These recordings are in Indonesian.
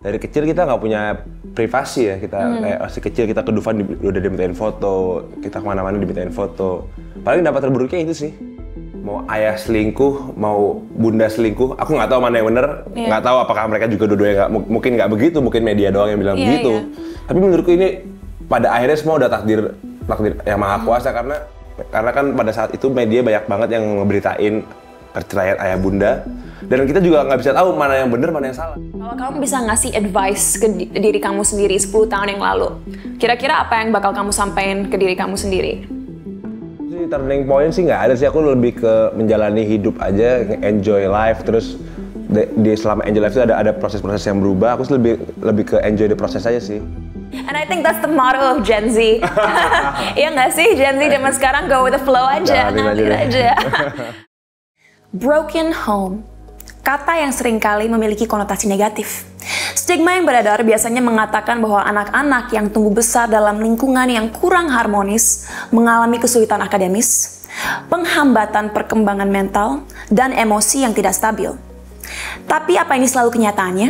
dari kecil kita nggak punya privasi ya, kita kayak masih kecil kita ke Dufan udah dimintain foto, kita kemana-mana dimintain foto. Paling dampak terburuknya itu sih, mau ayah selingkuh, mau bunda selingkuh, aku nggak tahu mana yang bener, nggak tahu apakah mereka juga dua-duanya mungkin nggak begitu, mungkin media doang yang bilang begitu. Tapi menurutku ini pada akhirnya semua udah takdir yang maha kuasa, karena kan pada saat itu media banyak banget yang ngeberitain perceraian ayah bunda, dan kita juga nggak bisa tahu mana yang benar mana yang salah. Kalau kamu bisa ngasih advice ke diri kamu sendiri 10 tahun yang lalu, kira-kira apa yang bakal kamu sampaikan ke diri kamu sendiri? Turning point sih nggak ada sih, aku lebih ke menjalani hidup aja, enjoy life, terus di selama enjoy life itu ada proses-proses yang berubah, aku lebih ke enjoy the proses aja sih. And I think that's the motto of Gen Z. Iya nggak sih, Gen Z zaman sekarang go with the flow aja, ngalir aja. Broken home, kata yang seringkali memiliki konotasi negatif. Stigma yang beredar biasanya mengatakan bahwa anak-anak yang tumbuh besar dalam lingkungan yang kurang harmonis mengalami kesulitan akademis, penghambatan perkembangan mental, dan emosi yang tidak stabil. Tapi apa ini selalu kenyataannya?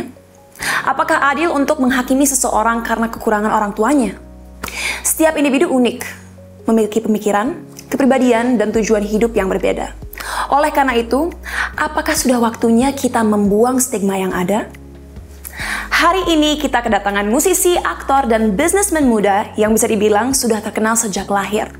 Apakah adil untuk menghakimi seseorang karena kekurangan orang tuanya? Setiap individu unik, memiliki pemikiran, kepribadian, dan tujuan hidup yang berbeda. Oleh karena itu, apakah sudah waktunya kita membuang stigma yang ada? Hari ini kita kedatangan musisi, aktor, dan bisnismen muda yang bisa dibilang sudah terkenal sejak lahir.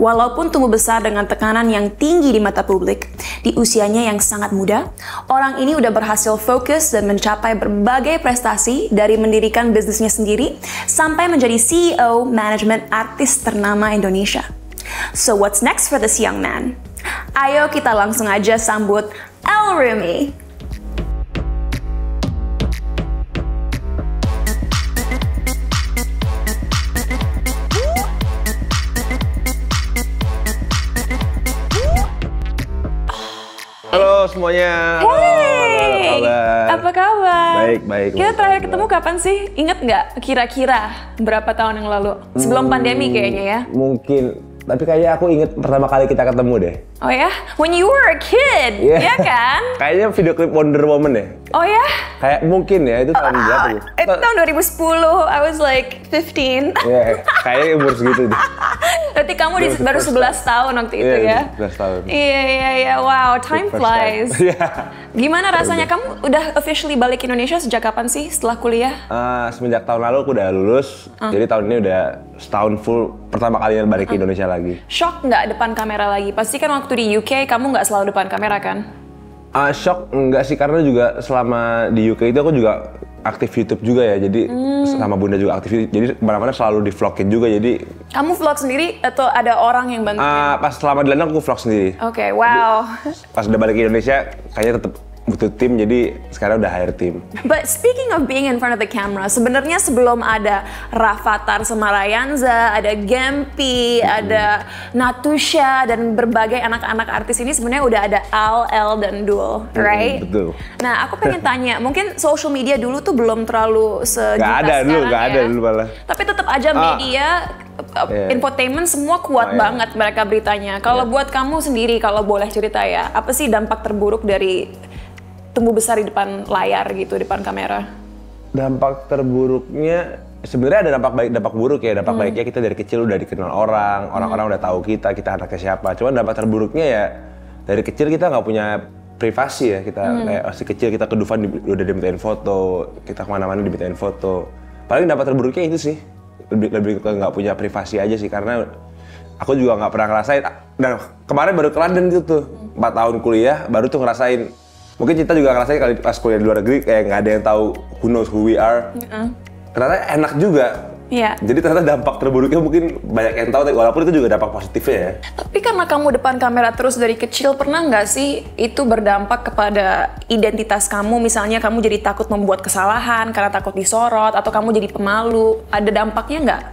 Walaupun tumbuh besar dengan tekanan yang tinggi di mata publik, di usianya yang sangat muda, orang ini udah berhasil fokus dan mencapai berbagai prestasi dari mendirikan bisnisnya sendiri sampai menjadi CEO manajemen artis ternama Indonesia. So what's next for this young man? Ayo kita langsung aja sambut El Rumi. Halo semuanya. Hey, apa kabar? Baik. Kita terakhir ketemu kapan sih? Ingat nggak kira-kira berapa tahun yang lalu? Sebelum pandemi kayaknya ya? Mungkin, tapi kayaknya aku inget pertama kali kita ketemu deh. Oh ya? When you were a kid, ya kan? Kayaknya video klip Wonder Woman deh. Oh ya? Kayak mungkin ya, itu tahun berapa tuh? Itu tahun 2010, I was like 15. Iya, kayaknya umur segitu deh. Berarti kamu baru 11 tahun waktu itu ya? 11 tahun. Iya, wow, time flies. Gimana rasanya, kamu udah officially balik ke Indonesia sejak kapan sih setelah kuliah? Semenjak tahun lalu aku udah lulus, jadi tahun ini udah setahun full pertama kalinya balik ke Indonesia lagi. Shock nggak depan kamera lagi? Pasti kan waktu di UK kamu nggak selalu depan kamera kan? Shock enggak sih, karena juga selama di UK itu aku juga aktif YouTube juga ya, jadi sama bunda juga aktif, jadi kemana-mana selalu di vlogin juga, jadi. Kamu vlog sendiri atau ada orang yang bantuin? Pas selama di London aku vlog sendiri. Oke, wow. Pas udah balik ke Indonesia, kayaknya tetap butuh tim, jadi sekarang udah hire tim. But speaking of being in front of the camera, sebenarnya sebelum ada Rafathar Semarayanza, ada Gempi, ada Natusha, dan berbagai anak-anak artis ini sebenarnya udah ada Al, El, dan Dul, right? Betul. Nah, aku pengen tanya, mungkin social media dulu tuh belum terlalu sejuta sekarang Gak ada dulu malah. Tapi tetap aja media, infotainment semua kuat banget mereka beritanya. Kalau buat kamu sendiri, kalau boleh cerita ya, apa sih dampak terburuk dari tumbuh besar di depan layar gitu, depan kamera? Dampak terburuknya sebenarnya ada dampak baik, dampak buruk ya. Dampak baiknya kita dari kecil udah dikenal orang-orang udah tahu kita anaknya siapa. Cuman dampak terburuknya ya dari kecil kita nggak punya privasi ya. Kita kayak masih kecil kita ke Dufan udah dimintain foto, kita kemana-mana dimintain foto. Paling dampak terburuknya itu sih, lebih ke nggak punya privasi aja sih, karena aku juga nggak pernah ngerasain. Dan kemarin baru ke London gitu tuh, 4 tahun kuliah baru tuh ngerasain. Mungkin kita juga ngerasain kali pas kuliah di luar negeri kayak nggak ada yang tahu who knows who we are. Ternyata enak juga. Jadi ternyata dampak terburuknya mungkin banyak yang tahu, walaupun itu juga dampak positifnya ya. Tapi karena kamu depan kamera terus dari kecil, pernah nggak sih itu berdampak kepada identitas kamu? Misalnya kamu jadi takut membuat kesalahan karena takut disorot, atau kamu jadi pemalu. Ada dampaknya nggak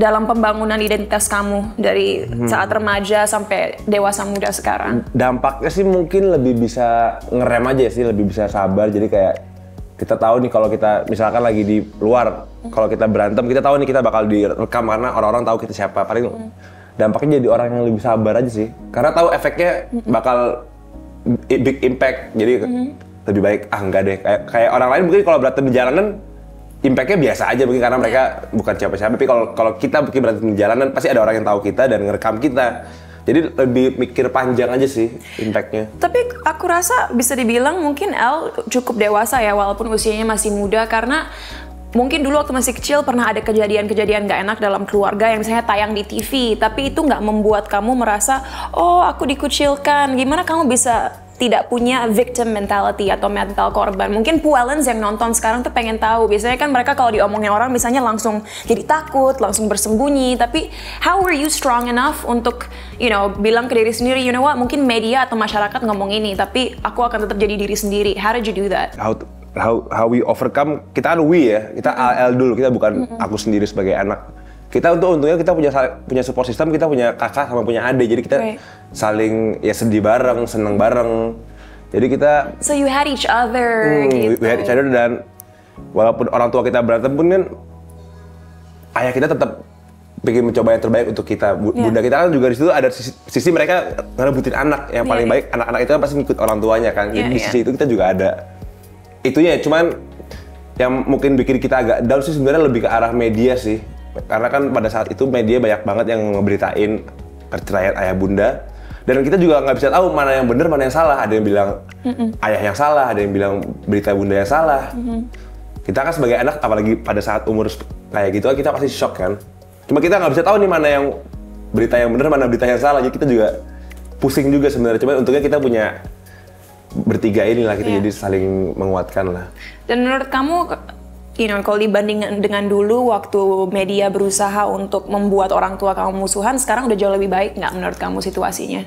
dalam pembangunan identitas kamu dari saat remaja sampai dewasa muda sekarang? Dampaknya sih mungkin lebih bisa ngerem aja sih, lebih bisa sabar. Jadi kayak kita tahu nih kalau kita misalkan lagi di luar, kalau kita berantem, kita tahu nih kita bakal direkam karena orang-orang tahu kita siapa. Paling dampaknya jadi orang yang lebih sabar aja sih. Karena tahu efeknya bakal big impact. Jadi lebih baik enggak deh, kayak orang lain mungkin kalau berantem di jalanan impact-nya biasa aja mungkin karena mereka bukan siapa-siapa, tapi kalau kita mungkin berantem di jalanan pasti ada orang yang tahu kita dan ngerekam kita. Jadi lebih mikir panjang aja sih impact-nya. Tapi aku rasa bisa dibilang mungkin El cukup dewasa ya walaupun usianya masih muda, karena mungkin dulu waktu masih kecil pernah ada kejadian-kejadian gak enak dalam keluarga yang misalnya tayang di TV, tapi itu nggak membuat kamu merasa, oh aku dikucilkan. Gimana kamu bisa tidak punya victim mentality atau mental korban? Mungkin Puelens yang nonton sekarang tuh pengen tahu. Biasanya kan mereka kalau diomongin orang misalnya langsung jadi takut, langsung bersembunyi. Tapi how were you strong enough untuk, bilang ke diri sendiri, you know what, mungkin media atau masyarakat ngomong ini, tapi aku akan tetap jadi diri sendiri. How did you do that? How we overcome, kita kan we ya, kita AL dulu, kita bukan aku sendiri sebagai anak. Kita untungnya kita punya support system, kita punya kakak sama punya adik, jadi kita saling ya sedih bareng, seneng bareng. Jadi kita So you had each other gitu. We had each other, dan walaupun orang tua kita berantem pun kan ayah kita tetap pengen mencoba yang terbaik untuk kita. Bunda kita kan juga di situ ada sisi mereka ngerebutin anak yang paling baik. Anak-anak itu kan pasti ngikut orang tuanya kan. Jadi di sisi itu kita juga ada itunya, cuman yang mungkin bikin kita agak down sih sebenarnya lebih ke arah media sih. Karena kan pada saat itu media banyak banget yang ngeberitain perceraian ayah bunda, dan kita juga nggak bisa tahu mana yang benar mana yang salah. Ada yang bilang ayah yang salah, ada yang bilang berita bunda yang salah. Kita kan sebagai anak, apalagi pada saat umur kayak gitu, kita pasti shock kan. Cuma kita nggak bisa tahu nih mana yang berita yang benar, mana berita yang salah. Jadi kita juga pusing juga sebenarnya. Cuma untungnya kita punya bertiga inilah, kita jadi saling menguatkan lah. Dan menurut kamu, kalau dibanding dengan dulu waktu media berusaha untuk membuat orang tua kamu musuhan, sekarang udah jauh lebih baik nggak menurut kamu situasinya?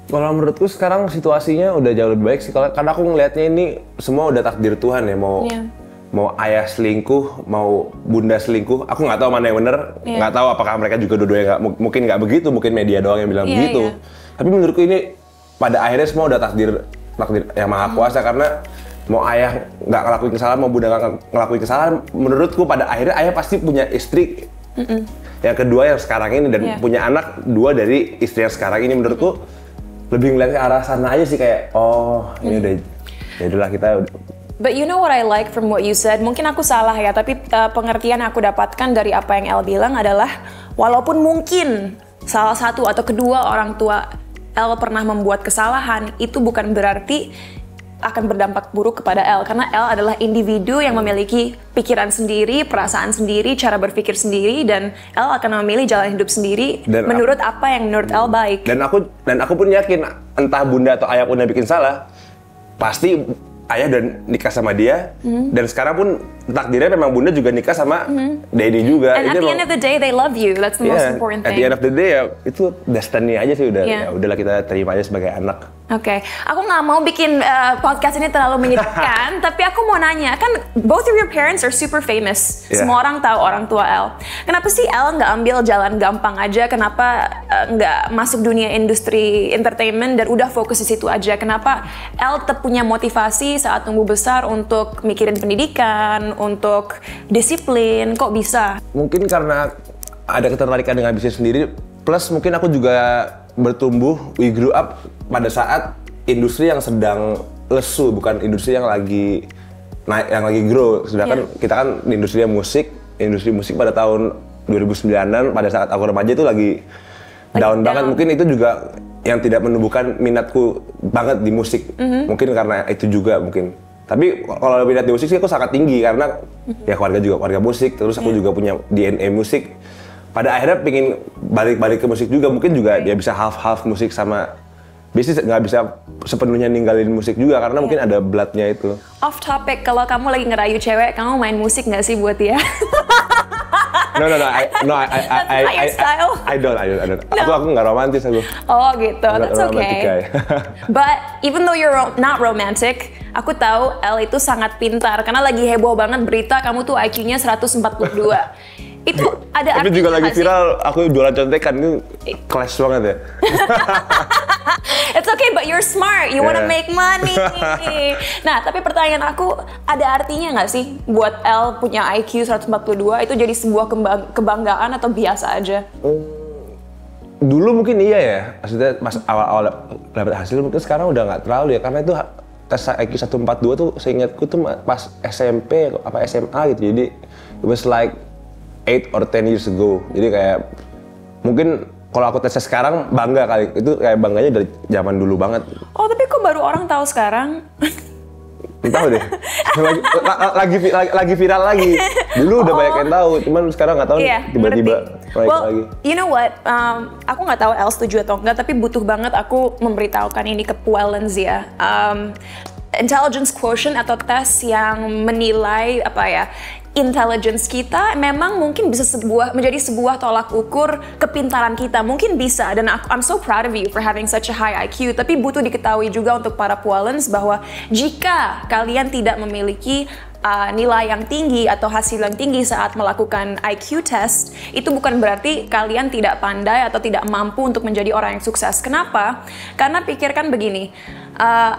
Kalau menurutku sekarang situasinya udah jauh lebih baik sih, karena aku ngelihatnya ini semua udah takdir Tuhan ya, mau ayah selingkuh, mau bunda selingkuh, aku nggak tahu mana yang bener, nggak tahu apakah mereka juga dua-duanya mungkin nggak begitu, mungkin media doang yang bilang begitu. Tapi menurutku ini pada akhirnya semua udah takdir yang maha kuasa, karena mau ayah nggak ngelakuin kesalahan, mau bunda nggak ngelakuin kesalahan, menurutku pada akhirnya ayah pasti punya istri yang kedua yang sekarang ini, dan punya anak dua dari istri yang sekarang ini. Menurutku lebih ngeliat ke arah sana aja sih, kayak ini udah jadilah kita. But you know what I like from what you said, mungkin aku salah ya, tapi pengertian yang aku dapatkan dari apa yang El bilang adalah, walaupun mungkin salah satu atau kedua orang tua El pernah membuat kesalahan, itu bukan berarti akan berdampak buruk kepada El, karena El adalah individu yang memiliki pikiran sendiri, perasaan sendiri, cara berpikir sendiri, dan El akan memilih jalan hidup sendiri menurut apa yang menurut El baik. Dan aku pun yakin, entah bunda atau ayah pun yang bikin salah, pasti ayah dan nikah sama dia, dan sekarang pun takdirnya memang bunda juga nikah sama daddy juga. And at the end of the day they love you, that's the most important thing. At the end of the day ya itu destiny aja sih, udah ya udahlah kita terima aja sebagai anak. Oke, aku nggak mau bikin podcast ini terlalu menyedihkan, tapi aku mau nanya, kan both of your parents are super famous, semua orang tahu orang tua El. Kenapa sih El nggak ambil jalan gampang aja? Kenapa nggak masuk dunia industri entertainment dan udah fokus di situ aja? Kenapa El tetap punya motivasi saat tumbuh besar untuk mikirin pendidikan, untuk disiplin? Kok bisa? Mungkin karena ada ketertarikan dengan bisnis sendiri, plus mungkin aku juga bertumbuh, we grew up pada saat industri yang sedang lesu, bukan industri yang lagi naik, yang lagi grow. Sedangkan kita kan industri musik pada tahun 2009-an, pada saat aku remaja itu lagi down banget. Mungkin itu juga yang tidak menumbuhkan minatku banget di musik. Mungkin karena itu juga mungkin. Tapi kalau minat di musik sih aku sangat tinggi, karena ya keluarga juga keluarga musik, terus aku juga punya DNA musik. Pada akhirnya pengen balik ke musik juga, mungkin juga dia bisa half musik sama bisnis, nggak bisa sepenuhnya ninggalin musik juga, karena mungkin ada bloodnya itu. Off topic, kalau kamu lagi ngerayu cewek, kamu main musik nggak sih buat dia? No, I don't. Aku nggak romantis aku. Oh gitu, that's okay. But even though you're not romantic, aku tahu El itu sangat pintar, karena lagi heboh banget berita kamu tuh IQ-nya 142. Itu ada artinya. Tapi juga lagi viral, aku jualan contekan, itu kelas banget ya. It's okay, but you're smart, you wanna make money. Nah, tapi pertanyaan aku, ada artinya nggak sih buat El punya IQ 142 itu jadi sebuah kebanggaan atau biasa aja? Dulu mungkin iya ya, maksudnya pas awal-awal dapat hasil, mungkin sekarang udah nggak terlalu ya, karena itu tes IQ 142 tuh seingatku tuh pas SMP apa SMA gitu. Jadi it was like 8 or 10 years ago. Jadi kayak mungkin kalau aku tesnya sekarang bangga kali. Itu kayak bangganya dari zaman dulu banget. Oh, tapi kok baru orang tahu sekarang? Tahu deh. Lagi viral lagi. Dulu udah banyak yang tahu, cuman sekarang nggak tahu tiba-tiba naik lagi. You know what? Aku nggak tahu El setuju atau enggak, tapi butuh banget aku memberitahukan ini ke Puellens ya. Intelligence quotient atau tes yang menilai intelligence kita memang mungkin bisa menjadi sebuah tolak ukur kepintaran kita. Mungkin bisa, dan I'm so proud of you for having such a high IQ. Tapi butuh diketahui juga untuk para Puellens bahwa jika kalian tidak memiliki nilai yang tinggi atau hasil yang tinggi saat melakukan IQ test, itu bukan berarti kalian tidak pandai atau tidak mampu untuk menjadi orang yang sukses. Kenapa? Karena pikirkan begini,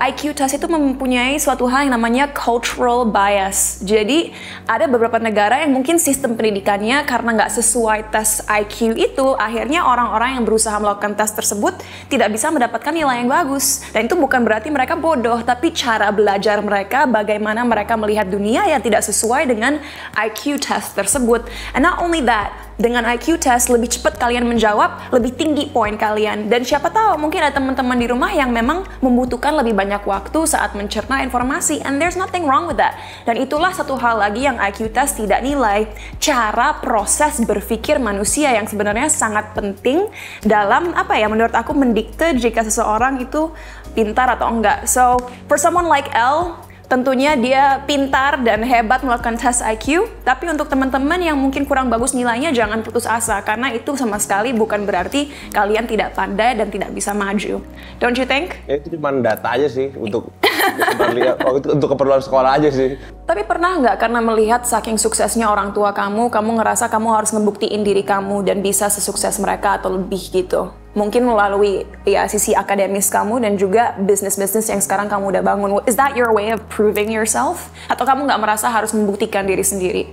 IQ test itu mempunyai suatu hal yang namanya cultural bias. Jadi ada beberapa negara yang mungkin sistem pendidikannya karena nggak sesuai tes IQ itu, akhirnya orang-orang yang berusaha melakukan tes tersebut tidak bisa mendapatkan nilai yang bagus. Dan itu bukan berarti mereka bodoh, tapi cara belajar mereka, bagaimana mereka melihat dunia yang tidak sesuai dengan IQ test tersebut. And not only that, dengan IQ test lebih cepat kalian menjawab, lebih tinggi poin kalian. Dan siapa tahu mungkin ada teman-teman di rumah yang memang membutuhkan lebih banyak waktu saat mencerna informasi, and there's nothing wrong with that. Dan itulah satu hal lagi yang IQ test tidak nilai, cara proses berpikir manusia yang sebenarnya sangat penting dalam menurut aku mendikte jika seseorang itu pintar atau enggak. So for someone like Elle, tentunya dia pintar dan hebat melakukan tes IQ, tapi untuk teman-teman yang mungkin kurang bagus nilainya, jangan putus asa, karena itu sama sekali bukan berarti kalian tidak pandai dan tidak bisa maju. Don't you think? Ya, itu cuma data aja sih, untuk keperluan sekolah aja sih. Tapi pernah nggak karena melihat saking suksesnya orang tua kamu ngerasa kamu harus ngebuktiin diri kamu dan bisa sesukses mereka atau lebih gitu? Mungkin melalui sisi akademis kamu dan juga bisnis-bisnis yang sekarang kamu udah bangun. Is that your way of proving yourself? Atau kamu nggak merasa harus membuktikan diri sendiri?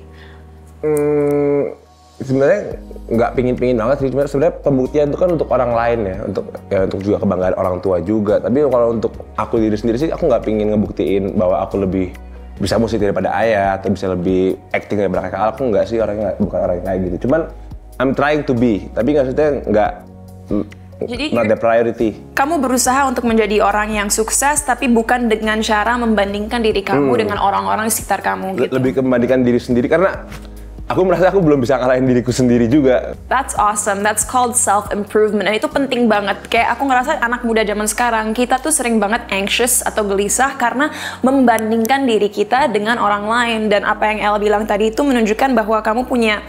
Sebenarnya nggak pingin banget sih. Sebenarnya pembuktian itu kan untuk orang lain ya, untuk juga kebanggaan orang tua juga. Tapi kalau untuk aku diri sendiri sih, aku nggak pingin ngebuktiin bahwa aku lebih bisa musik daripada ayah atau bisa lebih acting daripada kakak. Aku nggak sih, bukan orang yang kayak gitu. Cuman I'm trying to be, tapi maksudnya jadi, not the priority. Kamu berusaha untuk menjadi orang yang sukses, tapi bukan dengan cara membandingkan diri kamu dengan orang-orang di sekitar kamu gitu. Lebih ke membandingkan diri sendiri, karena aku merasa aku belum bisa ngalahin diriku sendiri juga. That's awesome. That's called self-improvement. Dan itu penting banget. Kayak aku ngerasa anak muda zaman sekarang, kita tuh sering banget anxious atau gelisah karena membandingkan diri kita dengan orang lain. Dan apa yang Elle bilang tadi itu menunjukkan bahwa kamu punya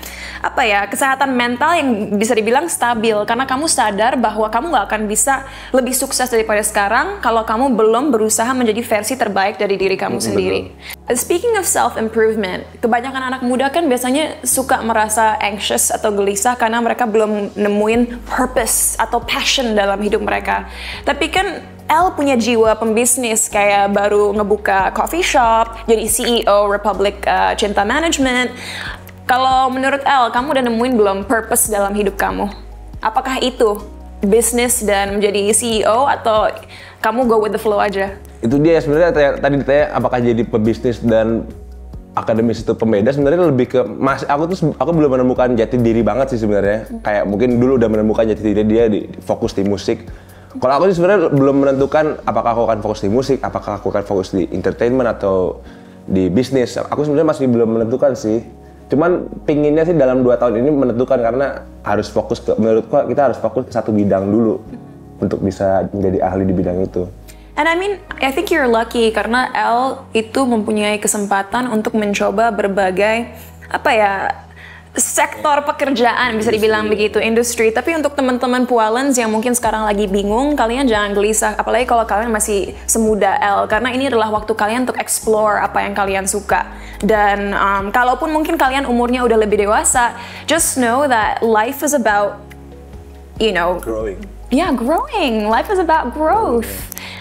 kesehatan mental yang bisa dibilang stabil. Karena kamu sadar bahwa kamu gak akan bisa lebih sukses daripada sekarang kalau kamu belum berusaha menjadi versi terbaik dari diri kamu sendiri. Speaking of self-improvement, kebanyakan anak muda kan biasanya suka merasa anxious atau gelisah karena mereka belum nemuin purpose atau passion dalam hidup mereka. Tapi kan Elle punya jiwa pembisnis, kayak baru ngebuka coffee shop, jadi CEO Republic Cinta Management. Kalau menurut Elle, kamu udah nemuin belum purpose dalam hidup kamu? Apakah itu bisnis dan menjadi CEO atau kamu go with the flow aja? Itu dia sebenarnya tadi ditanya apakah jadi pebisnis dan akademis itu pembeda. Sebenarnya lebih ke aku belum menemukan jati diri banget sih sebenarnya. Kayak mungkin dulu udah menemukan jati diri dia fokus di musik. Kalau aku sih sebenarnya belum menentukan apakah aku akan fokus di musik, apakah aku akan fokus di entertainment atau di bisnis. Aku sebenarnya masih belum menentukan sih. Cuman pinginnya sih dalam 2 tahun ini menentukan, karena harus fokus menurutku kita harus fokus ke satu bidang dulu untuk bisa menjadi ahli di bidang itu. And I think you're lucky karena Elle itu mempunyai kesempatan untuk mencoba berbagai sektor pekerjaan, bisa dibilang begitu, industri. Tapi untuk teman-teman Puellens yang mungkin sekarang lagi bingung, kalian jangan gelisah, apalagi kalau kalian masih semuda Elle, karena ini adalah waktu kalian untuk explore apa yang kalian suka. Dan kalaupun mungkin kalian umurnya udah lebih dewasa, just know that life is about, growing. Yeah, growing. Life is about growth.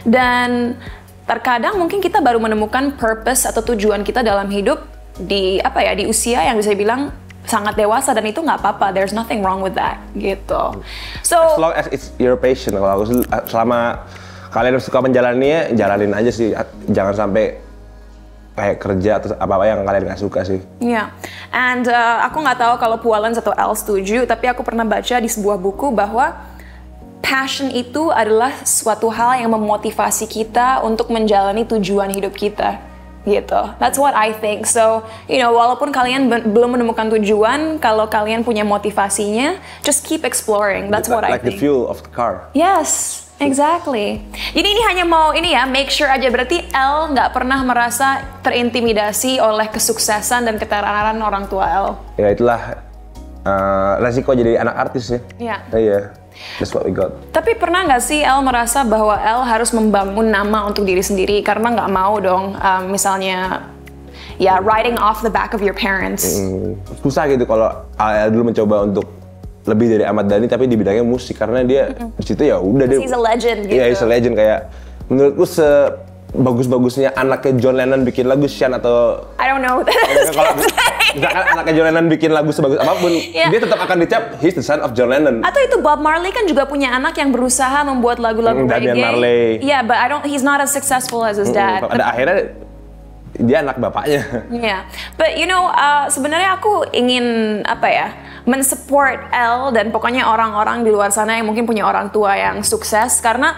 Dan terkadang mungkin kita baru menemukan purpose atau tujuan kita dalam hidup di usia yang bisa dibilang sangat dewasa, dan itu nggak apa-apa. There's nothing wrong with that, gitu. So as long as it's your passion. Kalau aku selama kalian suka menjalaninya, jalanin aja sih. Jangan sampai kayak kerja atau apa-apa yang kalian nggak suka sih. Iya, and aku nggak tahu kalau Pualens atau El setuju, tapi aku pernah baca di sebuah buku bahwa passion itu adalah suatu hal yang memotivasi kita untuk menjalani tujuan hidup kita, gitu. That's what I think. So, walaupun kalian belum menemukan tujuan, kalau kalian punya motivasinya, just keep exploring. That's what I think. Like the fuel of the car. Yes. Exactly. Jadi ini hanya mau make sure aja, berarti El nggak pernah merasa terintimidasi oleh kesuksesan dan ketenaran orang tua El. Ya itulah resiko jadi anak artis ya. Iya. Iya. That's what we got. Tapi pernah nggak sih El merasa bahwa El harus membangun nama untuk diri sendiri karena nggak mau dong misalnya riding off the back of your parents. Susah gitu kalau El dulu mencoba untuk lebih dari Ahmad Dhani tapi di bidangnya musik karena dia di situ ya udah dia. He's a legend gitu. Iya, he's a legend, kayak menurutku sebagus-bagusnya anaknya John Lennon bikin lagu Sean atau I don't know. Kalau misalkan anaknya John Lennon bikin lagu sebagus apapun, dia tetap akan dicap he's the son of John Lennon. Atau itu Bob Marley kan juga punya anak yang berusaha membuat lagu-lagu reggae. Damian Marley. Yeah, but he's not as successful as his dad. Pada akhirnya dia anak bapaknya. Yeah, but sebenarnya aku ingin mensupport El dan pokoknya orang-orang di luar sana yang mungkin punya orang tua yang sukses, karena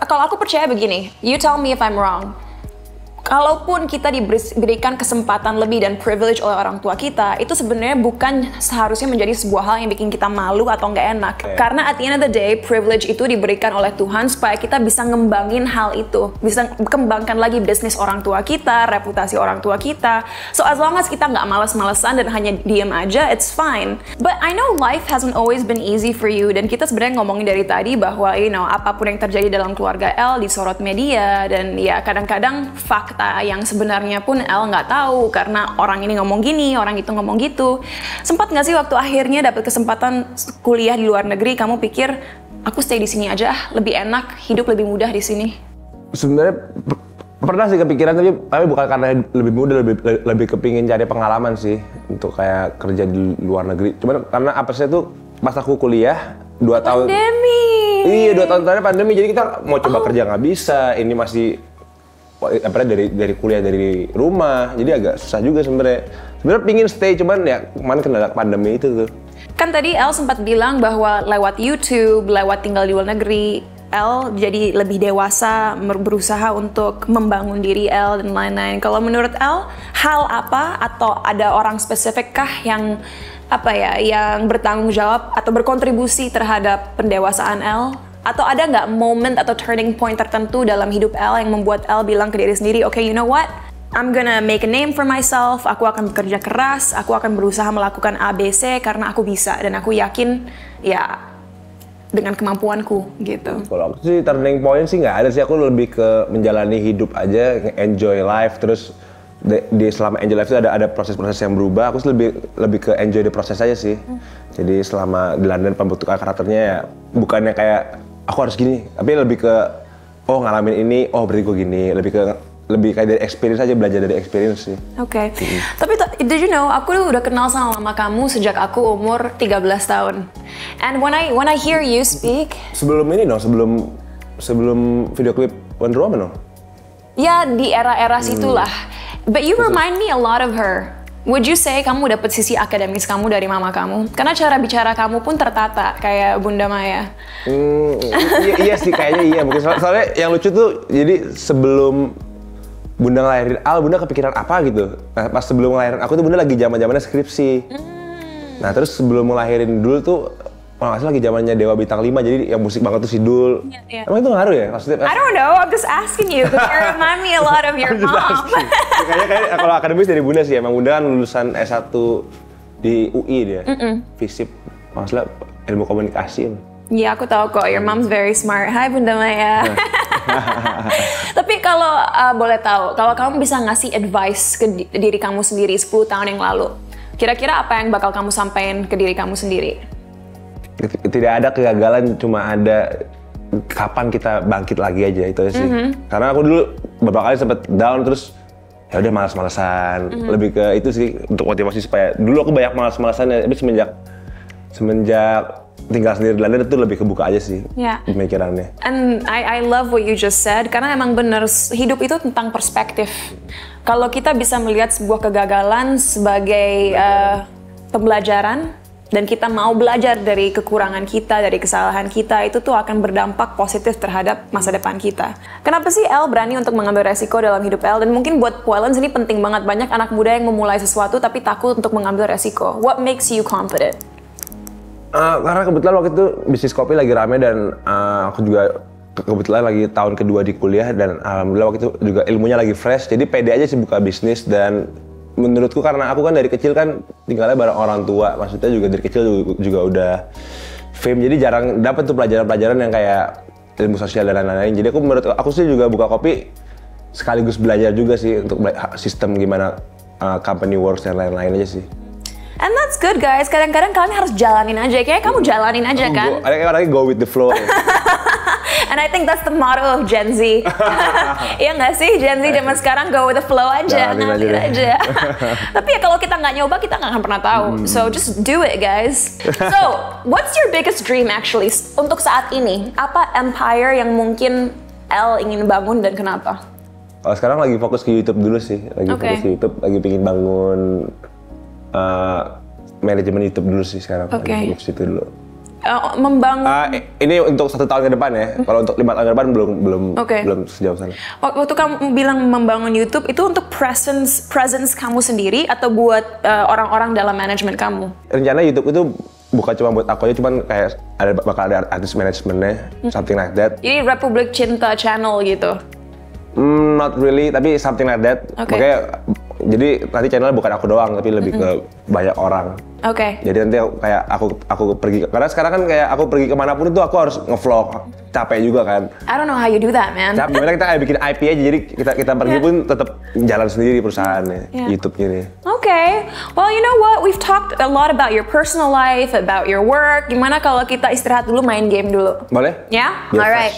kalau aku percaya begini, you tell me if I'm wrong. Kalaupun kita diberikan kesempatan lebih dan privilege oleh orang tua kita, itu sebenarnya bukan seharusnya menjadi sebuah hal yang bikin kita malu atau nggak enak. Karena at the end of the day, privilege itu diberikan oleh Tuhan supaya kita bisa ngembangin hal itu. Bisa kembangkan lagi bisnis orang tua kita, reputasi orang tua kita. So as long as kita nggak malas-malesan dan hanya diem aja, it's fine. But I know life hasn't always been easy for you. Dan kita sebenarnya ngomongin dari tadi bahwa, apapun yang terjadi dalam keluarga El disorot media. Dan kadang-kadang fakta yang sebenarnya pun El nggak tahu karena orang ini ngomong gini, orang itu ngomong gitu. Sempat nggak sih waktu akhirnya dapat kesempatan kuliah di luar negeri, kamu pikir aku stay di sini aja, lebih enak, hidup lebih mudah di sini? Sebenarnya pernah sih kepikiran, tapi bukan karena lebih mudah, lebih kepingin cari pengalaman sih untuk kayak kerja di luar negeri. Cuman karena apa sih tuh pas aku kuliah 2 tahun. Pandemi. Iya, 2 tahun terakhir pandemi, jadi kita mau coba kerja nggak bisa. Ini masih dari kuliah dari rumah, jadi agak susah juga sebenarnya. Sebenarnya pingin stay, cuman ya kemarin kena pandemi itu tuh. Kan tadi El sempat bilang bahwa lewat YouTube, lewat tinggal di luar negeri, El jadi lebih dewasa, berusaha untuk membangun diri El dan lain-lain. Kalau menurut El, hal apa atau ada orang spesifik kah yang yang bertanggung jawab atau berkontribusi terhadap pendewasaan El? Atau ada nggak moment atau turning point tertentu dalam hidup El yang membuat El bilang ke diri sendiri, okay, you know what? I'm gonna make a name for myself, aku akan bekerja keras, aku akan berusaha melakukan ABC karena aku bisa dan aku yakin dengan kemampuanku gitu. Kalau aku sih turning point sih nggak ada sih, aku lebih ke menjalani hidup aja, enjoy life, terus di selama enjoy life itu ada proses-proses yang berubah, aku sih lebih ke enjoy the proses aja sih. Jadi selama di London pembentukan karakternya ya bukannya kayak aku harus gini, tapi lebih ke ngalamin ini, berarti gue gini, lebih kayak dari experience aja, belajar dari experience sih. Oke. Tapi did you know, aku udah kenal sama mama kamu sejak aku umur 13 tahun. And when I hear you speak, sebelum video klip Wonder Woman dong? Ya, di era-era situlah. But you remind me a lot of her. Would you say kamu dapat sisi akademis kamu dari mama kamu? Karena cara bicara kamu pun tertata kayak Bunda Maya. Iya sih, kayaknya iya. Mungkin soalnya yang lucu tuh, jadi sebelum Bunda ngelahirin Al, Bunda kepikiran apa gitu. Nah, pas sebelum ngelahirin aku tuh Bunda lagi zamannya skripsi. Nah, terus sebelum ngelahirin Dul tuh, kalau nggak salah lagi zamannya Dewa Bintang 5, jadi yang musik banget tuh si Dul. Yeah. Emang itu ngaruh ya? Maksudnya, I don't know, I'm just asking you, because you remind me a lot of your mom. Kayaknya kalau akademis dari Bunda sih, emang Bunda kan lulusan S1 di UI dia. FISIP, maksudnya ilmu komunikasi. Iya, aku tahu kok, your mom's very smart. Hai Bunda Maya. Tapi kalau boleh tahu, kalau kamu bisa ngasih advice ke diri kamu sendiri 10 tahun yang lalu, kira-kira apa yang bakal kamu sampaikan ke diri kamu sendiri? Tidak ada kegagalan, cuma ada kapan kita bangkit lagi aja, itu aja sih. Karena aku dulu beberapa kali sempat down, terus ya udah malas-malasan. Lebih ke itu sih, untuk motivasi supaya dulu aku banyak malas-malasan, tapi semenjak tinggal sendiri di London itu lebih kebuka aja sih pemikirannya. And I love what you just said karena emang bener hidup itu tentang perspektif. Kalau kita bisa melihat sebuah kegagalan sebagai pembelajaran dan kita mau belajar dari kekurangan kita, dari kesalahan kita, itu tuh akan berdampak positif terhadap masa depan kita. Kenapa sih Elle berani untuk mengambil resiko dalam hidup Elle? Dan mungkin buat Poelens ini penting banget, banyak anak muda yang memulai sesuatu tapi takut untuk mengambil resiko. What makes you confident? Karena kebetulan waktu itu bisnis kopi lagi rame dan aku juga kebetulan lagi tahun kedua di kuliah dan alhamdulillah waktu itu juga ilmunya lagi fresh, jadi pede aja sih buka bisnis. Dan menurutku karena aku kan dari kecil kan tinggalnya bareng orang tua, maksudnya juga dari kecil juga udah fame, jadi jarang dapat tuh pelajaran-pelajaran yang kayak ilmu sosial dan lain-lain. Jadi menurut aku sih juga buka kopi sekaligus belajar juga sih untuk sistem gimana company works dan lain-lain aja sih. And that's good guys, kadang-kadang kalian harus jalanin aja, kayak kamu jalanin aja kan? Ada go with the flow. And I think that's the motto of Gen Z. Iya nggak sih, Gen Z zaman sekarang go with the flow aja, ngalir aja. Tapi ya kalau kita nggak nyoba, kita nggak akan pernah tahu. So just do it guys. So, what's your biggest dream actually untuk saat ini? Apa empire yang mungkin Elle ingin bangun dan kenapa? Kalau sekarang lagi fokus ke YouTube dulu sih, fokus ke YouTube, lagi pengen bangun manajemen YouTube dulu sih sekarang. Lagi fokus itu dulu. Membangun ini untuk 1 tahun ke depan ya. Kalau untuk 5 tahun ke depan belum sejauh sana. Waktu kamu bilang membangun YouTube itu untuk presence kamu sendiri atau buat orang-orang dalam manajemen kamu? Rencana YouTube itu bukan cuma buat aku aja, cuman kayak bakal ada artis manajemennya, something like that. Jadi Republik Cinta Channel gitu? Not really, tapi something like that. Makanya jadi nanti channelnya bukan aku doang, tapi lebih ke banyak orang. Jadi nanti kayak aku pergi, karena sekarang kan kayak aku pergi kemanapun itu aku harus ngevlog, capek juga kan. I don't know how you do that, man. Gimana kita kayak bikin IP aja, jadi kita pergi pun tetap jalan sendiri perusahaannya, YouTube gini. Well you know what, we've talked a lot about your personal life, about your work. Gimana kalau kita istirahat dulu, main game dulu? Boleh? Ya? Alright.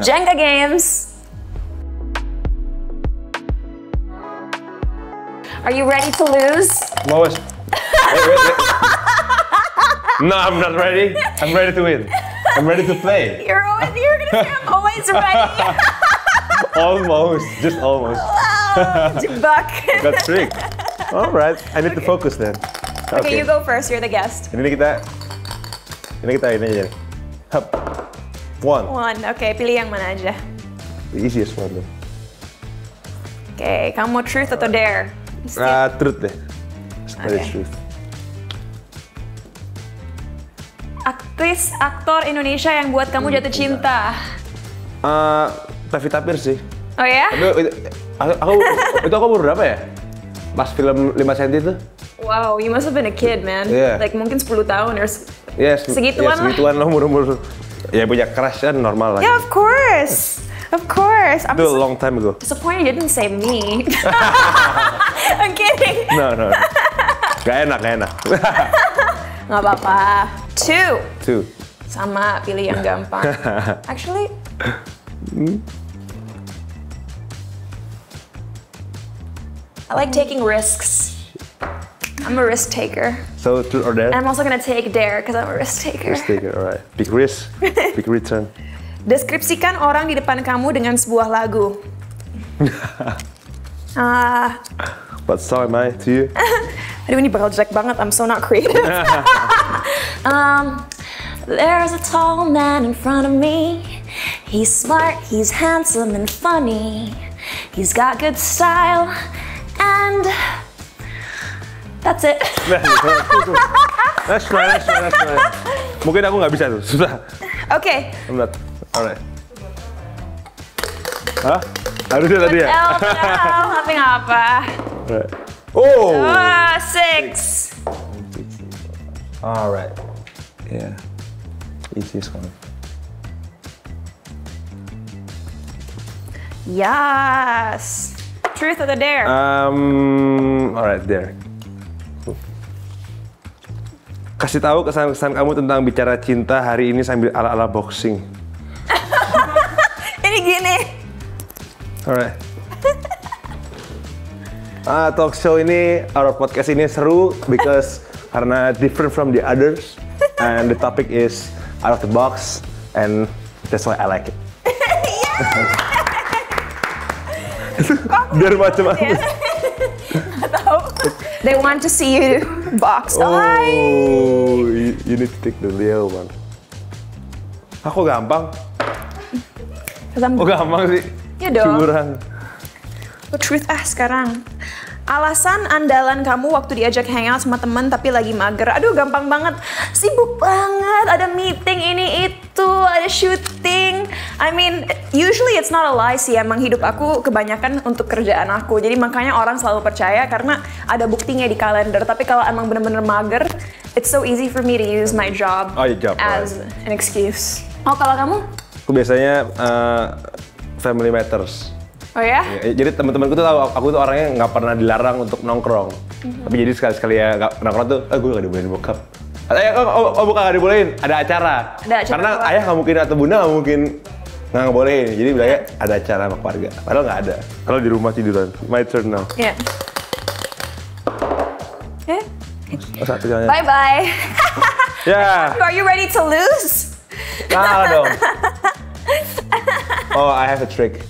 Jenga Games. Are you ready to lose? Wait. No, I'm not ready. I'm ready to win. I'm ready to play. You're gonna say I'm always ready. Just almost. Jebak. Got tricked. All right, I need to focus then. Okay, you go first. You're the guest. Ini kita aja. Hup. One. Okay, pilih yang mana aja. The easiest one though. Okay, kamu mau truth atau dare? Truth deh. Truth. Aktris, aktor Indonesia yang buat kamu jatuh cinta? Pevita Pierce sih. Oh ya? Aku umur berapa ya? Pas film 5 cm itu? Wow, you must have been a kid, man. Yeah. Like mungkin 10 tahun or segituan lah. Segituan lah umur. Ya punya crush kan normal lah. Yeah, of course. Of course. Itu a long time ago. Disappointed you didn't say me. I'm kidding. No. Gak enak. Nggak apa-apa. Two. 2. Sama, pilih yang gampang. Actually, I like taking risks. I'm a risk taker. So, truth or dare? And I'm also gonna take dare because I'm a risk taker. Risk taker, alright. Big risk, big return. Deskripsikan orang di depan kamu dengan sebuah lagu. What song am I to you? Aduh, ini bakal jelek banget. I'm so not creative. There's a tall man in front of me. He's smart, he's handsome and funny. He's got good style and that's it. That's right. Mungkin aku nggak bisa tuh, susah. Okay. I'm not. Alright. Hah? Harusnya tadi ya? Tapi nggak apa. Right. Oh! 6. Alright. Yeah. Easiest one. Yes. Truth or the dare? Alright, dare. Kasih tahu kesan-kesan kamu tentang bicara cinta hari ini sambil ala-ala boxing. Ini gini. Alright. Talk show ini, our podcast ini seru because karena different from the others. And the topic is out of the box, and that's why I like it. Biar macam apa? Nggak tahu. They want to see you box. Oh, you need to take the real one. Aku gampang. Oh gampang sih. Ya dong. Curang. Truth sekarang. Alasan andalan kamu waktu diajak hangout sama temen tapi lagi mager. Aduh gampang banget. Sibuk banget. Ada meeting ini itu. Ada shooting. I mean, usually it's not a lie sih. Emang hidup aku kebanyakan untuk kerjaan aku. Jadi makanya orang selalu percaya karena ada buktinya di kalender. Tapi kalau emang bener-bener mager, it's so easy for me to use my job, as an excuse. Oh kalau kamu? Aku biasanya family matters. Oh ya? Jadi teman-temanku tuh tahu aku tuh orangnya nggak pernah dilarang untuk nongkrong. Tapi jadi sekali-sekali ya nongkrong tuh, gue nggak dibolehin bokap. Bukan nggak dibolehin, ada acara. Karena apa? Ayah nggak mungkin atau bunda nggak mungkin nggak ngebolehin. Jadi bilangnya ada acara sama keluarga. Padahal nggak ada. Kalau di rumah tiduran. My turn now. Yeah. Bye bye. Yeah. Are you ready to lose? Kalah dong. Oh, I have a trick.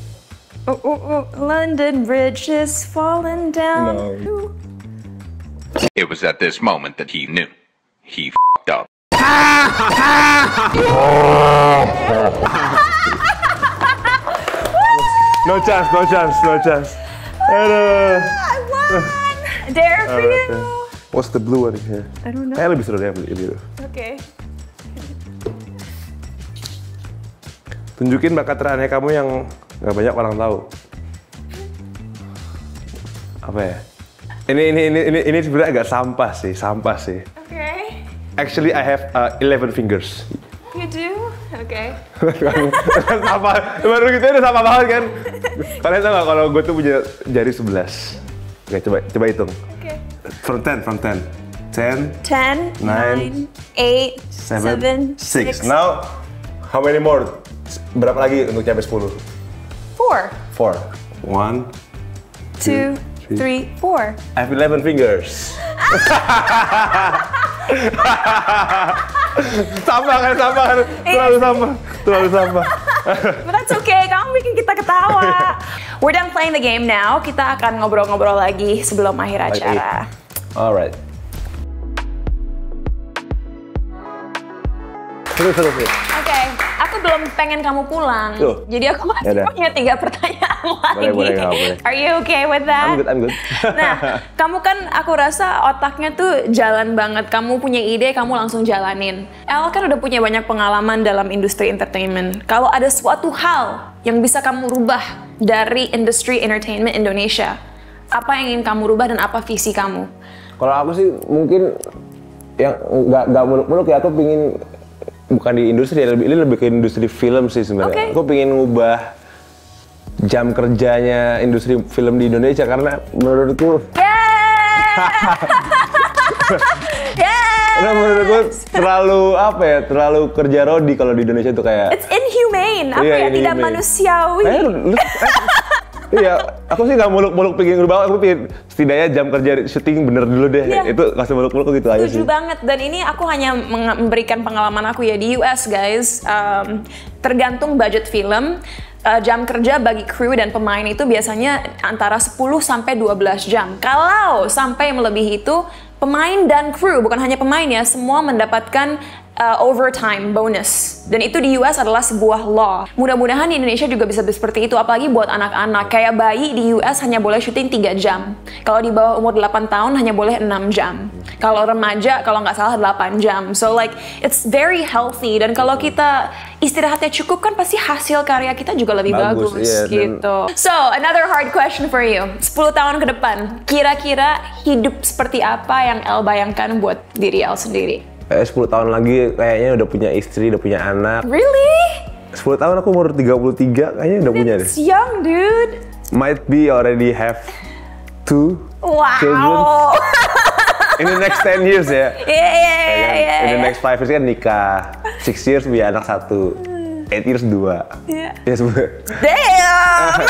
London Bridge is falling down. No. It was at this moment that he knew. He f***ed up. No chance. Aduh. I won! Dare for you. Okay. What's the blue one here? I don't know. Lebih seru deh biru. Okay. Tunjukin bakat teraneh kamu yang nggak banyak orang tahu. Apa ya? Ini sebenarnya agak sampah sih. Okay. Actually, I have 11 fingers. You do? Okay. Sama, baru gitu udah sama banget kan? Kalian tau nggak kalau gue tuh punya jari 11? Oke, coba hitung. Okay. From 10. 10, 10, 9, 8, 7, 6. Now, how many more? Berapa lagi untuk capai 10? 4. 1, 2, 3, 4. I have 11 fingers. Sama kan? Terlalu sama. But that's okay, kamu bikin kita ketawa. We're done playing the game now. Kita akan ngobrol-ngobrol lagi sebelum akhir acara. Alright. Seru. Oke, aku belum pengen kamu pulang. Loh. Jadi aku masih punya 3 pertanyaan lagi. Boleh. Are you okay with that? I'm good. Nah, kamu kan aku rasa otaknya tuh jalan banget. Kamu punya ide, kamu langsung jalanin. El kan udah punya banyak pengalaman dalam industri entertainment. Kalau ada suatu hal yang bisa kamu rubah dari industri entertainment Indonesia, apa yang ingin kamu rubah dan apa visi kamu? Kalau aku sih mungkin yang nggak muluk-muluk ya, aku pingin bukan di industri, ini lebih ke industri film sih sebenarnya. Okay. Aku pingin ngubah jam kerjanya industri film di Indonesia karena menurutku karena menurutku terlalu kerja rodi kalau di Indonesia tuh kayak it's inhumane, tidak manusiawi. Iya, aku sih nggak muluk-muluk pengen ngubah, aku pengen setidaknya jam kerja syuting bener dulu deh. Yeah. Itu kasih muluk-muluk gitu aja sih. Setuju banget, dan ini aku hanya memberikan pengalaman aku ya di US guys. Tergantung budget film, jam kerja bagi kru dan pemain itu biasanya antara 10 sampai 12 jam. Kalau sampai melebihi itu, pemain dan kru, bukan hanya pemain ya, semua mendapatkan overtime bonus. Dan itu di US adalah sebuah law. Mudah-mudahan di Indonesia juga bisa seperti itu, apalagi buat anak-anak. Kayak bayi di US hanya boleh syuting 3 jam. Kalau di bawah umur 8 tahun hanya boleh 6 jam. Kalau remaja, kalau nggak salah 8 jam. So like, it's very healthy. Dan kalau kita istirahatnya cukup kan pasti hasil karya kita juga lebih bagus iya, gitu. So, another hard question for you. 10 tahun ke depan, kira-kira hidup seperti apa yang El bayangkan buat diri El sendiri? 10 tahun lagi kayaknya udah punya istri, udah punya anak. Really? 10 tahun aku umur 33 kayaknya udah punya deh. It's young, dude. Might be already have 2 children. In the next 10 years ya. Yeah. In the next 5 years kan nikah. 6 years punya anak 1. 8 years 2. Yeah. Ya sebenernya. Damn!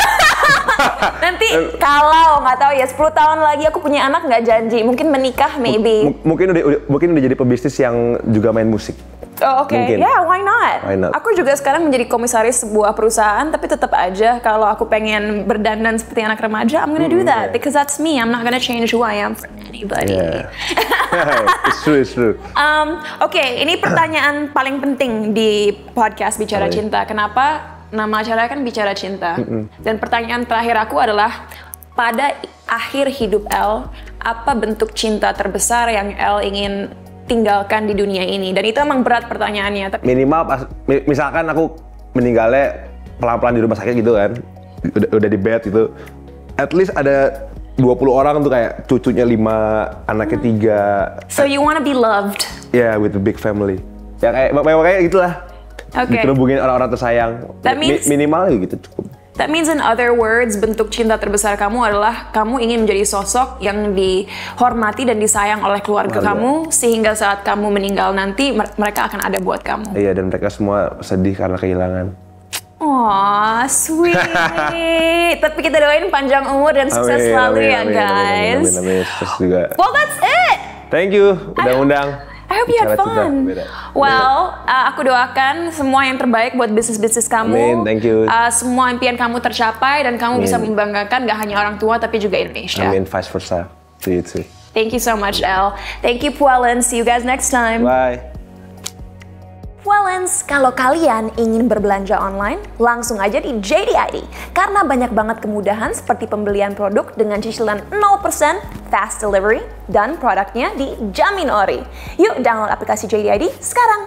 Nanti kalau nggak tahu ya 10 tahun lagi aku punya anak nggak janji, mungkin menikah maybe. Mungkin udah jadi pebisnis yang juga main musik. Oh oke, Mungkin. yeah, why not? Why not? Aku juga sekarang menjadi komisaris sebuah perusahaan, tapi tetap aja kalau aku pengen berdandan seperti anak remaja, I'm gonna do that because that's me. I'm not gonna change who I am for anybody. Yeah. It's true. Oke, ini pertanyaan paling penting di podcast Bicara Cinta. Kenapa nama acara kan Bicara Cinta? Dan pertanyaan terakhir aku adalah, pada akhir hidup Elle, apa bentuk cinta terbesar yang Elle ingin tinggalkan di dunia ini? Dan itu emang berat pertanyaannya. Tapi Minimal misalkan aku meninggalnya pelan-pelan di rumah sakit gitu kan, udah di bed gitu, at least ada 20 orang tuh kayak cucunya 5, anaknya 3. so you wanna be loved. Yeah, with a big family. Ya kayak gitulah. Oke. Dikerubungin orang-orang tersayang. That means- minimal gitu cukup. That means in other words, bentuk cinta terbesar kamu adalah kamu ingin menjadi sosok yang dihormati dan disayang oleh keluarga kamu, sehingga saat kamu meninggal nanti mereka akan ada buat kamu. Iya, dan mereka semua sedih karena kehilangan. Aw, sweet. Tapi kita doain panjang umur dan sukses selalu ya guys. Amin. Sukses juga. Well, that's it. Thank you, undang-undang. I hope you had Bicara Cinta. fun. Beda. Well, aku doakan semua yang terbaik buat bisnis-bisnis kamu. Amin, thank you. Semua impian kamu tercapai dan kamu bisa membanggakan gak hanya orang tua tapi juga Indonesia. Amin, vice versa. See you too. Thank you so much, Elle. Thank you, Puelen. See you guys next time. Bye. Puelens, kalau kalian ingin berbelanja online, langsung aja di JDID. Karena banyak banget kemudahan seperti pembelian produk dengan cicilan 0%, fast delivery, dan produknya dijamin ori. Yuk download aplikasi JDID sekarang.